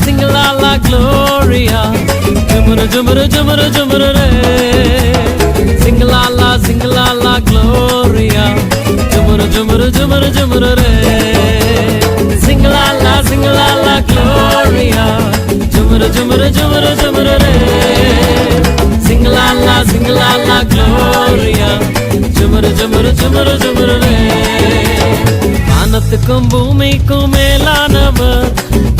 Singalala Gloria, Jumuru Jumuru Jumuru Jumuru Re. Singalala Gloria, Jumuru Jumuru Jumuru Jumuru Re. Singalala Gloria, Jumuru Jumuru Jumuru Jumuru Re. Singalala Gloria, Jumuru Jumuru Jumuru Jumuru Re. வானத்துக்கும் பூமிக்கும் மேலானவர்,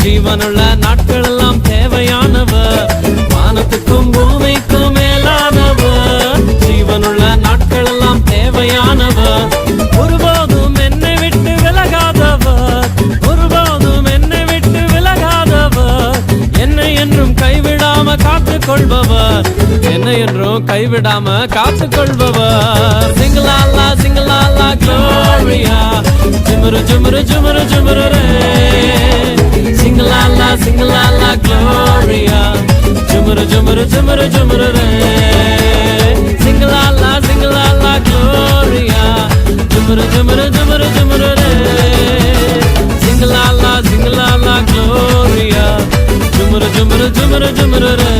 ஜீவனுள்ள நாட்கள் எல்லாம் தேவையானவர். வானத்துக்கும் பூமிக்கும் மேலானவர், ஜீவனுள்ள நாட்கள் எல்லாம் தேவையானவர். ஒருபோதும் என்னை விட்டு விலகாதவர், ஒருபோதும் என்னை விட்டு விலகாதவர். என்னை என்றும் கைவிடாம காத்துக் கொள்பவர், என்னை என்றும் கைவிடாம காத்துக் கொள்பவர். சிங்கலாலா சிங்கலாலா க்ளோரியா, ஜுமுரு ஜுமுரு ஜுமுரு ஜுமுரு ரே. Singalala, Singalala Gloria, Jumuru Jumuru Jumuru Jumuru Re. Singalala, Singalala Gloria, Jumuru Jumuru Jumuru Jumuru Re. Singalala, Singalala Gloria, Jumuru Jumuru Jumuru Jumuru Re.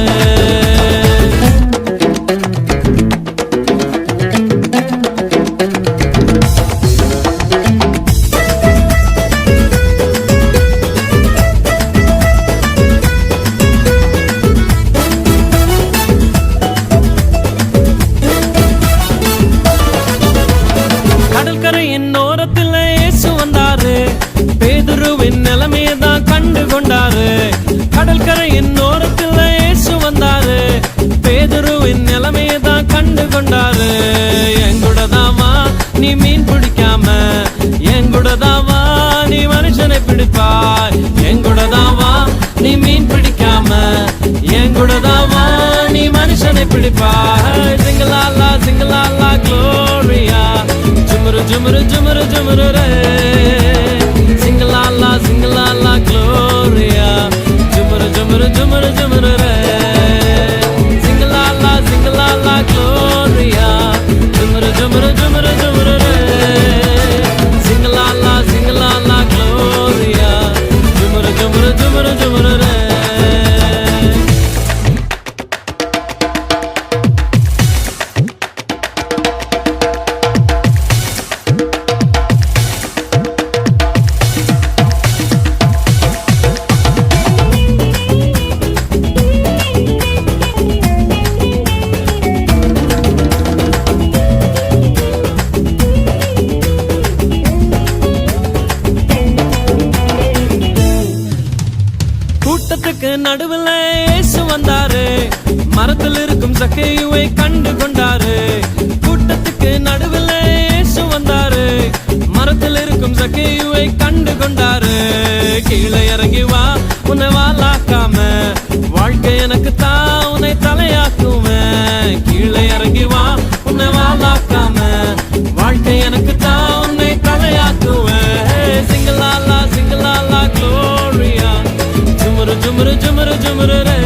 கடற்கரையின் ஓரத்தில் இயேசு வந்தாரு, பேதுருவின் நிலைமையதான் கண்டு கொண்டாரு. கடற்கரையின் ஓரத்தில் இயேசு வந்தாரு, பேதுருவின் நிலைமையதான் கண்டு கொண்டாரு. எங்கூடதாவா நீ மீன் பிடிக்காம, எங்கூடதாவா நீ மனுஷனை பிடிப்பாய். எங்கூடதாவா நீ மீன் பிடிக்காம, எங்கூடதாவா நீ மனுஷனை பிடிப்பாய். சிங்கலாலா சிங்கலாலா Gloria, Jumuru Jumuru Jumuru Jumuru Re. Singalala Singalala Gloria, Jumuru Jumuru Jumuru Jumuru Re. Singalala Singalala Gloria, Jumuru Jumuru Jumuru Jumuru Re. Singalala Singalala Gloria, Jumuru Jumuru Jumuru Jumuru Re. கூட்டத்துக்கு நடுவில் இயேசு வந்தாரு, மரத்தில் இருக்கும் சக்கேயுவை கண்டு கொண்டாரு. கூட்டத்துக்கு நடுவில் இயேசு வந்தாரு, மரத்தில் இருக்கும் சக்கேயுவை கண்டு கொண்டாரு. கீழே இறங்கி வா, உன்னை வாலாக்காம, வாழ்க்கை எனக்கு தான் உன்னை தலையாக்குவேன். கீழே இறங்கி வா, உன்னை வாலாக்காம, வாழ்க்கை எனக்கு தான் உன்னை தலையாக்குவேன். சிங்கலாலா சிங்கலாலா Gloria, Jumuru Jumuru Jumuru Jumuru Re.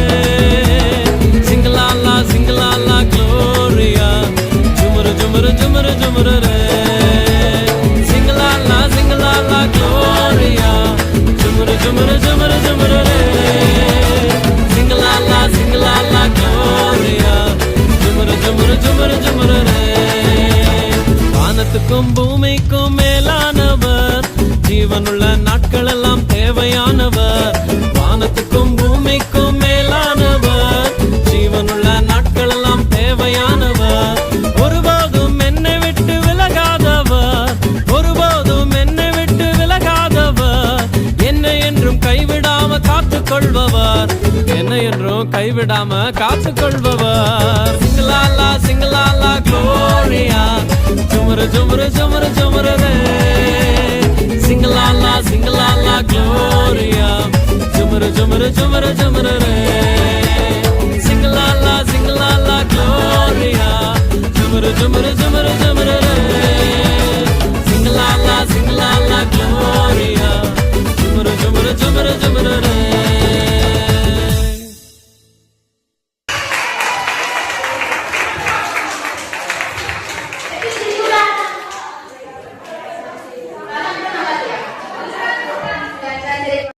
Singalala Singalala Gloria, Jumuru Jumuru Jumuru Jumuru Re. Singalala Singalala Gloria, Jumuru Jumuru Jumuru Jumuru Re. Singalala Singalala Gloria, Jumuru Jumuru Jumuru Jumuru Re. வானத்துக்கும் பூமிக்கும் மேலானவர், ஜீவனுள்ள நாட்கள் எல்லாம் தேவையானவர். வானத்துக்கும் பூமிக்கும் மேலானவர், ஜீவனுள்ள நாட்கள் எல்லாம் தேவையானவர். ஒருபோதும் என்னை விட்டு விலகாதவர், ஒருபோதும் என்னை விட்டு விலகாதவர். என்னை என்றும் கைவிடாம காத்துக் கொள்பவர், என்னை என்றும் கைவிடாம காத்துக் கொள்பவர். சிங்கலாலா சிங்கலாலா க்ளோரியா, ஜுமுரு ஜுமுரு ஜுமுரு ஜுமுரு ரே. Singalala Singalala Gloria,